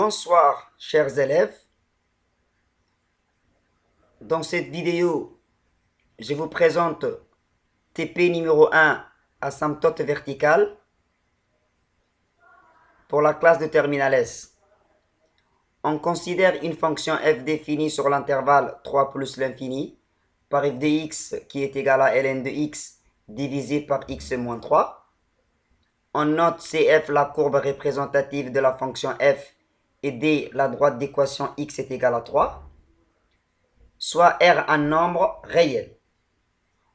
Bonsoir, chers élèves. Dans cette vidéo, je vous présente TP numéro 1, asymptote verticale, pour la classe de terminale S. On considère une fonction f définie sur l'intervalle 3 plus l'infini par f de x qui est égal à ln de x divisé par x moins 3. On note CF la courbe représentative de la fonction f et D la droite d'équation x est égal à 3. Soit R un nombre réel.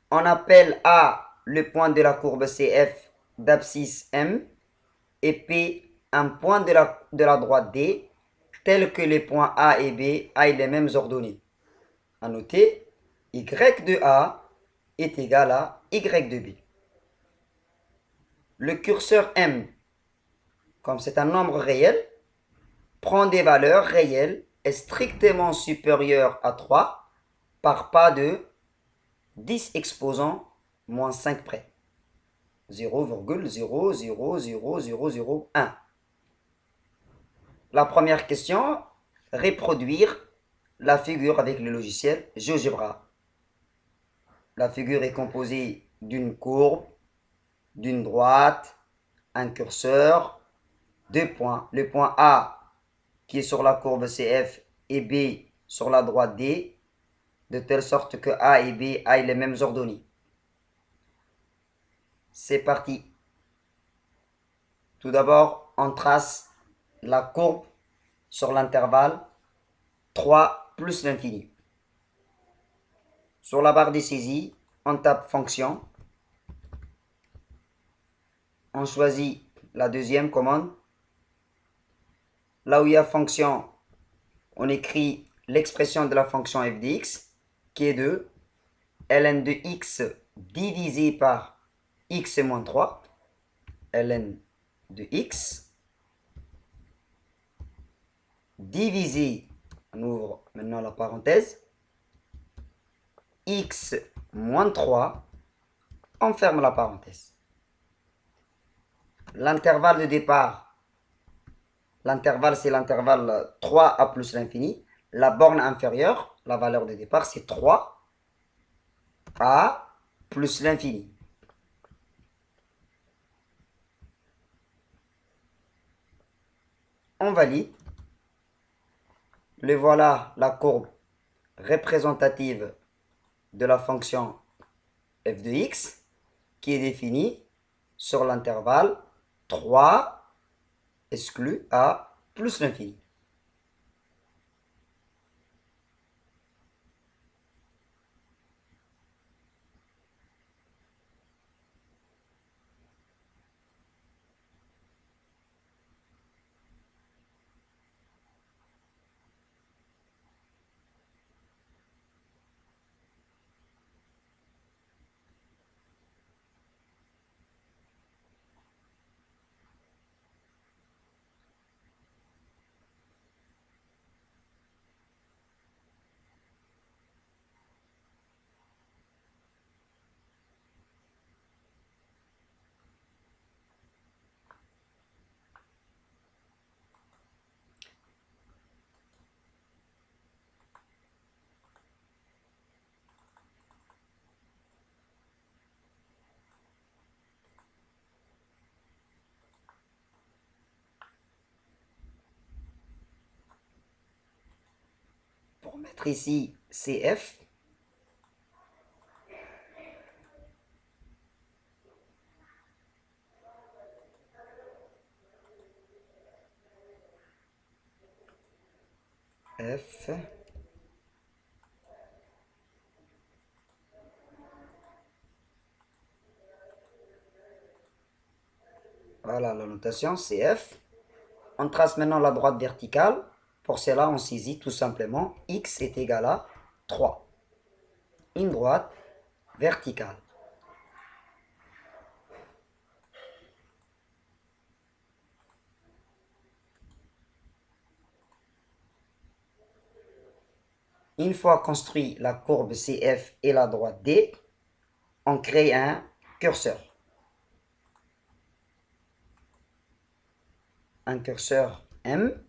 On appelle A le point de la courbe CF d'abscisse M et P un point de la droite D tel que les points A et B aient les mêmes ordonnées. À noter, Y de A est égal à Y de B. Le curseur M, comme c'est un nombre réel, prend des valeurs réelles et strictement supérieures à 3 par pas de 10 exposants moins 5 près. 0,00001. La première question, reproduire la figure avec le logiciel GeoGebra. La figure est composée d'une courbe, d'une droite, un curseur, deux points. Le point A qui est sur la courbe CF et B sur la droite D, de telle sorte que A et B aient les mêmes ordonnées. C'est parti. Tout d'abord, on trace la courbe sur l'intervalle 3 plus l'infini. Sur la barre des saisies, on tape fonction. On choisit la deuxième commande. Là où il y a fonction, on écrit l'expression de la fonction f de x, qui est de ln de x divisé par x moins 3. ln de x divisé, on ouvre maintenant la parenthèse, x moins 3, on ferme la parenthèse. L'intervalle de départ, l'intervalle c'est l'intervalle 3a plus l'infini. La borne inférieure, la valeur de départ c'est 3a plus l'infini. On valide. Le voilà la courbe représentative de la fonction f de x qui est définie sur l'intervalle 3 exclu a plus l'infini. Pour mettre ici CF, F voilà la notation CF. On trace maintenant la droite verticale. Pour cela, on saisit tout simplement x est égal à 3. Une droite verticale. Une fois construit la courbe CF et la droite D, on crée un curseur. Un curseur M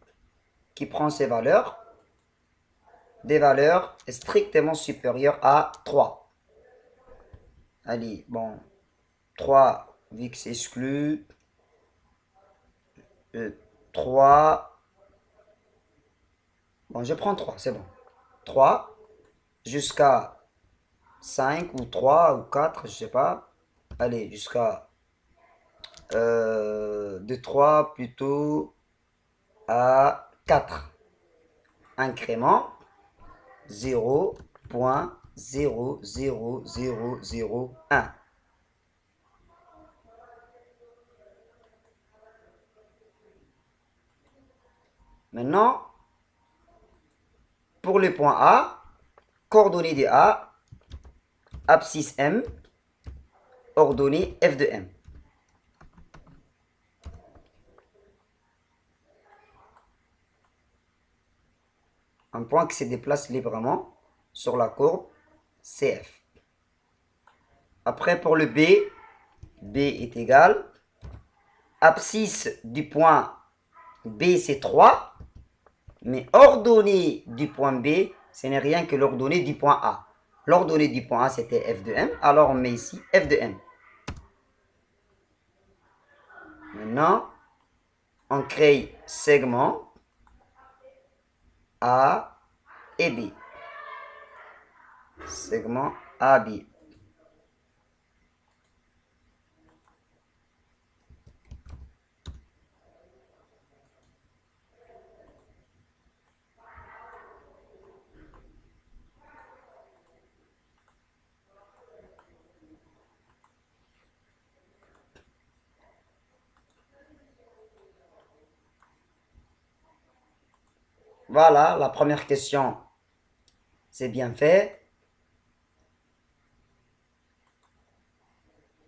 qui prend ces valeurs, des valeurs strictement supérieures à 3. Allez, bon, 3, vu que c'est exclu, 3, bon, je prends 3, c'est bon. 3 jusqu'à 5 ou 3 ou 4, je sais pas. Allez, jusqu'à de 3 plutôt à 4. Incrément 0,00001. Maintenant, pour le point A, coordonnées de A, abscisse M, ordonnée f de M. Un point qui se déplace librement sur la courbe CF. Après, pour le B, B est égal. Abscisse du point B, c'est 3. Mais ordonnée du point B, ce n'est rien que l'ordonnée du point A. L'ordonnée du point A, c'était f de M. Alors, on met ici f de M. Maintenant, on crée segment A et B. Segment AB. Voilà, la première question, c'est bien fait.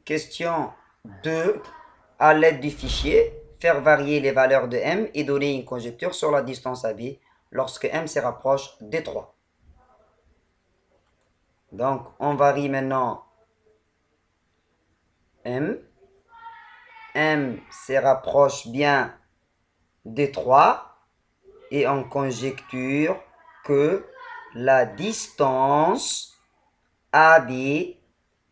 Question 2. À l'aide du fichier, faire varier les valeurs de M et donner une conjecture sur la distance AB lorsque M se rapproche des 3. Donc, on varie maintenant M. M se rapproche bien des 3 et on conjecture que la distance AB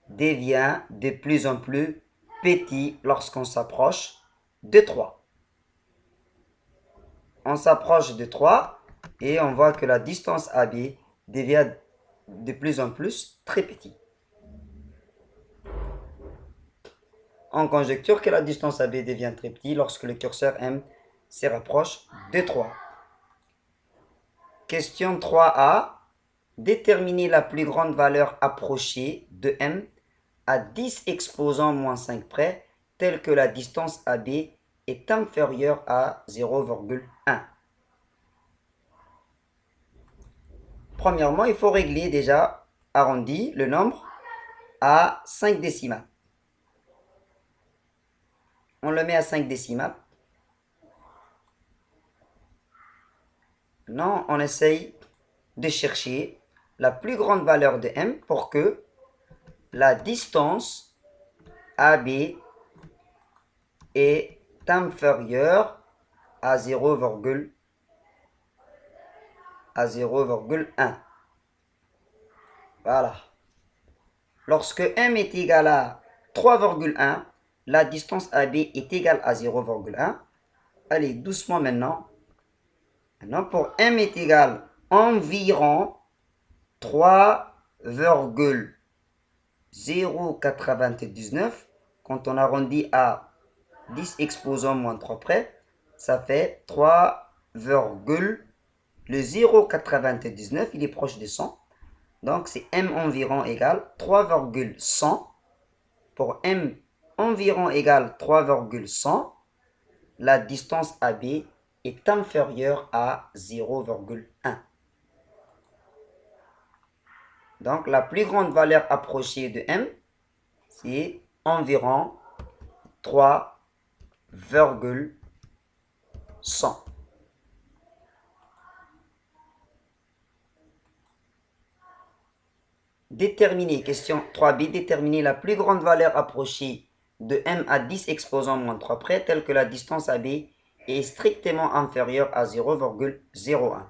devient de plus en plus petit lorsqu'on s'approche de 3. On s'approche de 3 et on voit que la distance AB devient de plus en plus très petit. On conjecture que la distance AB devient très petit lorsque le curseur M se rapproche de 3. Question 3a. Déterminer la plus grande valeur approchée de M à 10 exposants moins 5 près, telle que la distance AB est inférieure à 0,1. Premièrement, il faut régler déjà arrondi le nombre à 5 décimales. On le met à 5 décimales. Maintenant, on essaye de chercher la plus grande valeur de M pour que la distance AB est inférieure à 0,1. Voilà. Lorsque M est égal à 3,1, la distance AB est égale à 0,1. Allez, doucement maintenant. Maintenant, pour M est égal environ 3,099. Quand on arrondit à 10 exposants moins 3 près, ça fait 3,099. Il est proche de 100. Donc, c'est M environ égale 3,100. Pour M environ égale 3,100, la distance AB est inférieure à 0,1. Donc, la plus grande valeur approchée de M, c'est environ 3,100. Déterminer, question 3b, déterminer la plus grande valeur approchée de M à 10 exposants moins 3 près, telle que la distance AB est strictement inférieur à 0,01.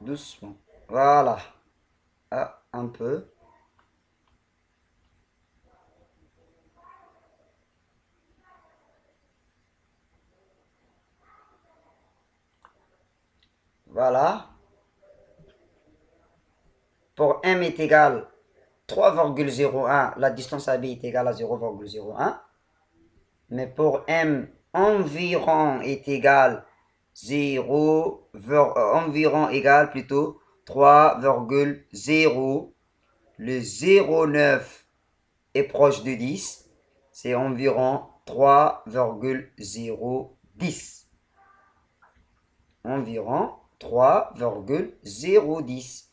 Doucement. Voilà. Ah, un peu. Voilà. Pour m est égal 3,01, la distance AB est égale à 0,01. Mais pour m environ est égal 0, environ égal plutôt 3,0. Le 0,9 est proche de 10. C'est environ 3,010. Environ 3,010.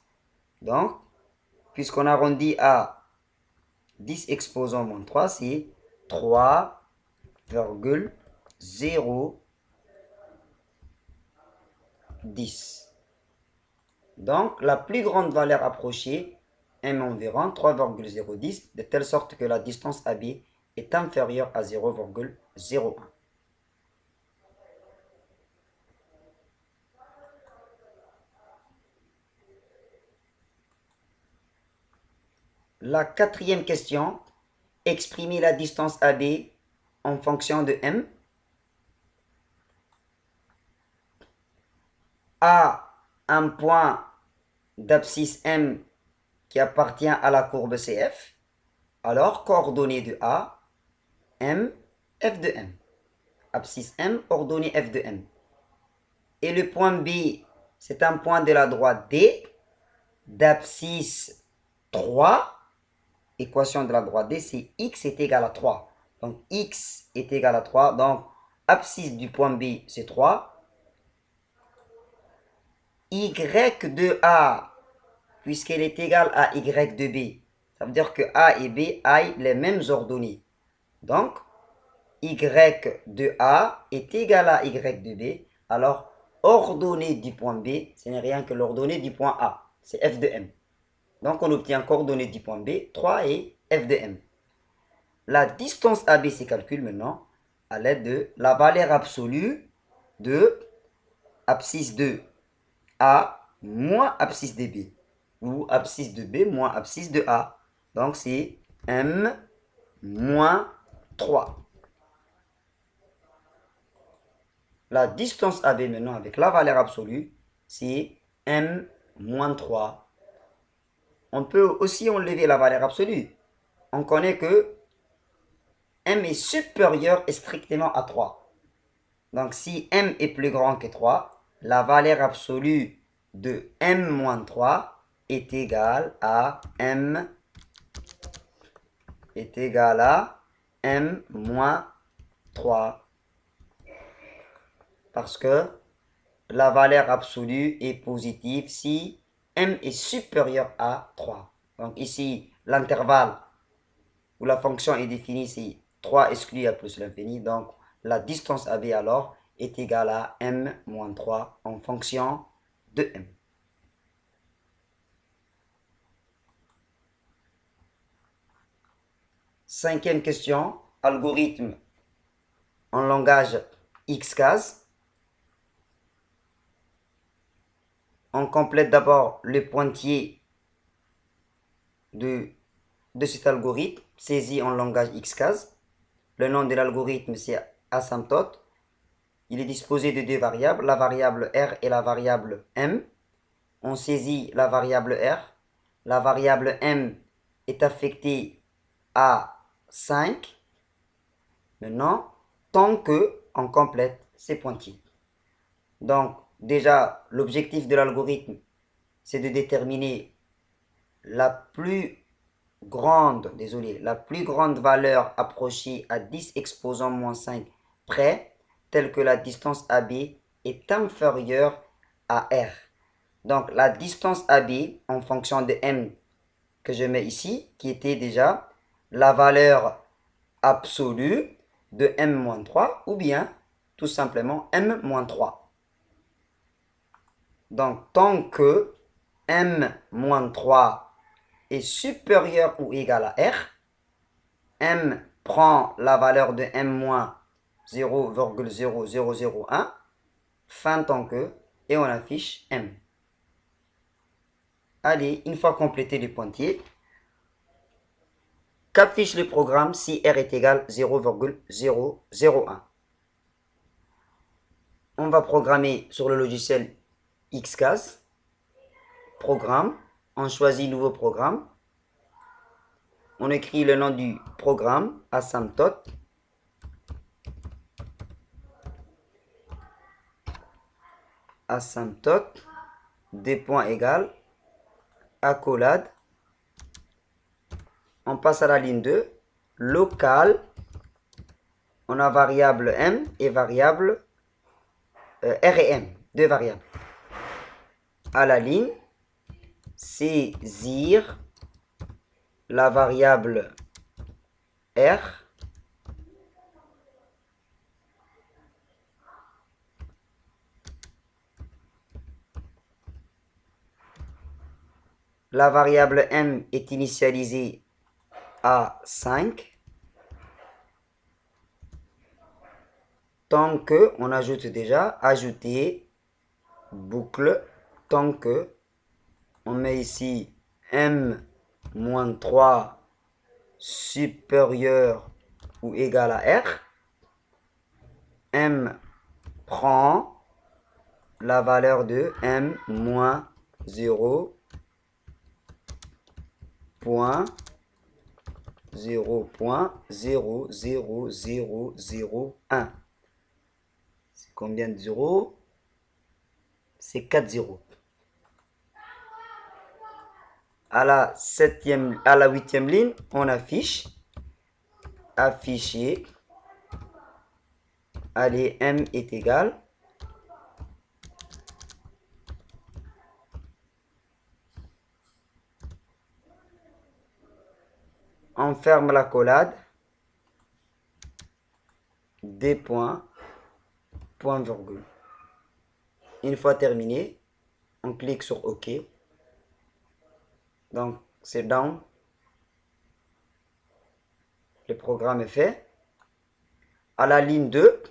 Donc, puisqu'on arrondit à 10 exposant moins 3, c'est 3,010. Donc, la plus grande valeur approchée est environ 3,010, de telle sorte que la distance AB est inférieure à 0,01. La quatrième question, exprimer la distance AB en fonction de M. A, un point d'abscisse M qui appartient à la courbe CF. Alors, coordonnées de A, M, F de M. Abscisse M, ordonnée F de M. Et le point B, c'est un point de la droite D, d'abscisse 3. Équation de la droite D, c'est x est égal à 3. Donc, x est égal à 3. Donc, abscisse du point B, c'est 3. Y de A, puisqu'elle est égale à Y de B, ça veut dire que A et B aient les mêmes ordonnées. Donc, Y de A est égal à Y de B. Alors, ordonnée du point B, ce n'est rien que l'ordonnée du point A. C'est F de M. Donc, on obtient coordonnée du point B, 3 et F de M. La distance AB se calcule maintenant à l'aide de la valeur absolue de abscisse de A moins abscisse de B. Ou abscisse de B moins abscisse de A. Donc, c'est M moins 3. La distance AB maintenant avec la valeur absolue, c'est M moins 3. On peut aussi enlever la valeur absolue. On connaît que M est supérieur et strictement à 3. Donc si M est plus grand que 3, la valeur absolue de M moins 3 est égale à M moins 3. Parce que la valeur absolue est positive si M est supérieur à 3. Donc ici, l'intervalle où la fonction est définie, c'est 3 exclu à plus l'infini. Donc la distance AB alors est égale à M moins 3 en fonction de M. Cinquième question, algorithme en langage XCAS. On complète d'abord le pointillé de cet algorithme saisi en langage XCAS. Le nom de l'algorithme, c'est asymptote. Il est disposé de deux variables, la variable R et la variable M. On saisit la variable R. La variable M est affectée à 5. Maintenant, tant que on complète ces pointillés. Donc, déjà, l'objectif de l'algorithme, c'est de déterminer la plus grande valeur approchée à 10 exposant moins 5 près, telle que la distance AB est inférieure à R. Donc, la distance AB, en fonction de M que je mets ici, qui était déjà la valeur absolue de M-3, ou bien tout simplement m-3. Donc, tant que m-3 est supérieur ou égal à r, m prend la valeur de m-0,0001, fin tant que, et on affiche m. Allez, une fois complété les pointillés, qu'affiche le programme si r est égal à 0,001? On va programmer sur le logiciel XCAS, programme, on choisit nouveau programme, on écrit le nom du programme, asymptote, des points égales, accolade, on passe à la ligne 2, local, on a variable m et variable r et m, deux variables. À la ligne, saisir la variable r la variable m est initialisée à 5 tant que, on ajoute déjà, ajouter boucle tant que, on met ici m-3 supérieur ou égal à r, m prend la valeur de m-0.0.00001. C'est combien de zéros? C'est 4 zéros. À la 8e ligne, on affiche afficher. Allez, m est égal. On ferme la collade. Des points, point virgule. Une fois terminé, on clique sur OK. Donc, c'est down. Le programme est fait. À la ligne 2,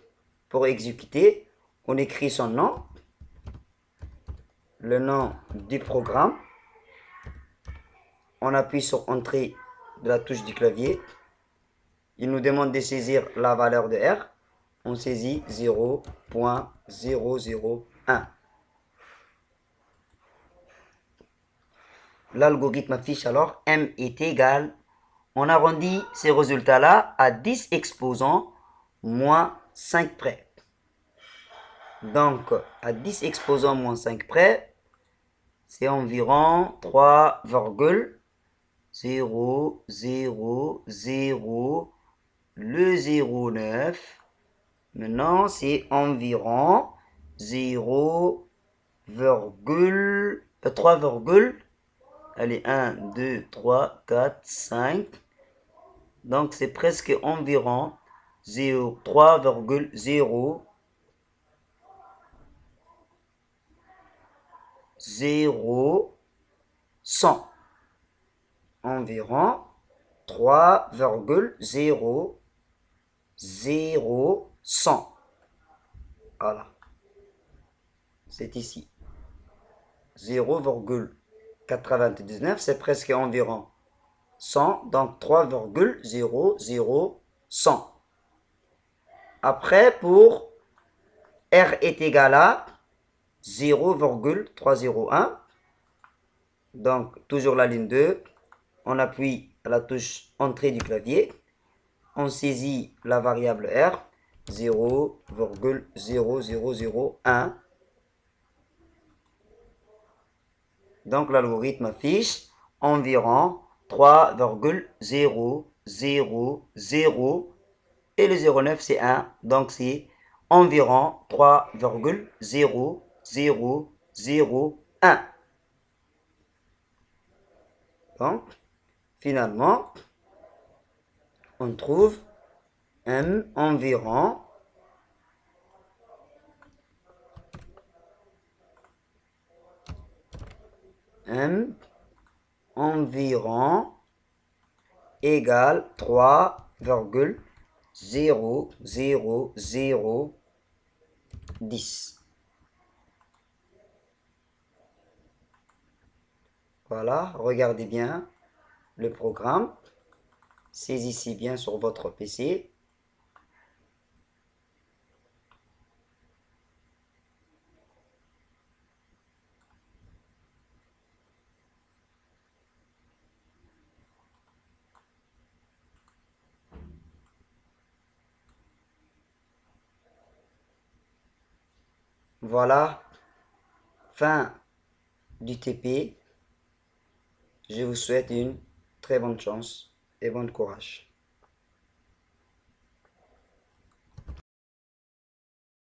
pour exécuter, on écrit son nom, le nom du programme. On appuie sur Entrée de la touche du clavier. Il nous demande de saisir la valeur de R. On saisit 0.001. L'algorithme affiche alors M est égal. On arrondit ces résultats-là à 10 exposants moins 5 près. Donc, à 10 exposants moins 5 près, c'est environ 3,000, le 0,9. Maintenant, c'est environ 3, allez, 1, 2, 3, 4, 5. Donc, c'est presque environ 3,00100. Environ 3,00100. Voilà. C'est ici. 0,99, c'est presque environ 100, donc 3,00100. Après, pour R est égal à 0,301. Donc, toujours la ligne 2. On appuie à la touche Entrée du clavier. On saisit la variable R, 0,0001. Donc, l'algorithme affiche environ 3,000. Et le 0,9 c'est 1. Donc, c'est environ 3,0001. Donc, finalement, on trouve M environ m environ égale 3,00010. Voilà, regardez bien le programme. Saisissez bien sur votre PC. Voilà, fin du TP. Je vous souhaite une très bonne chance et bon courage.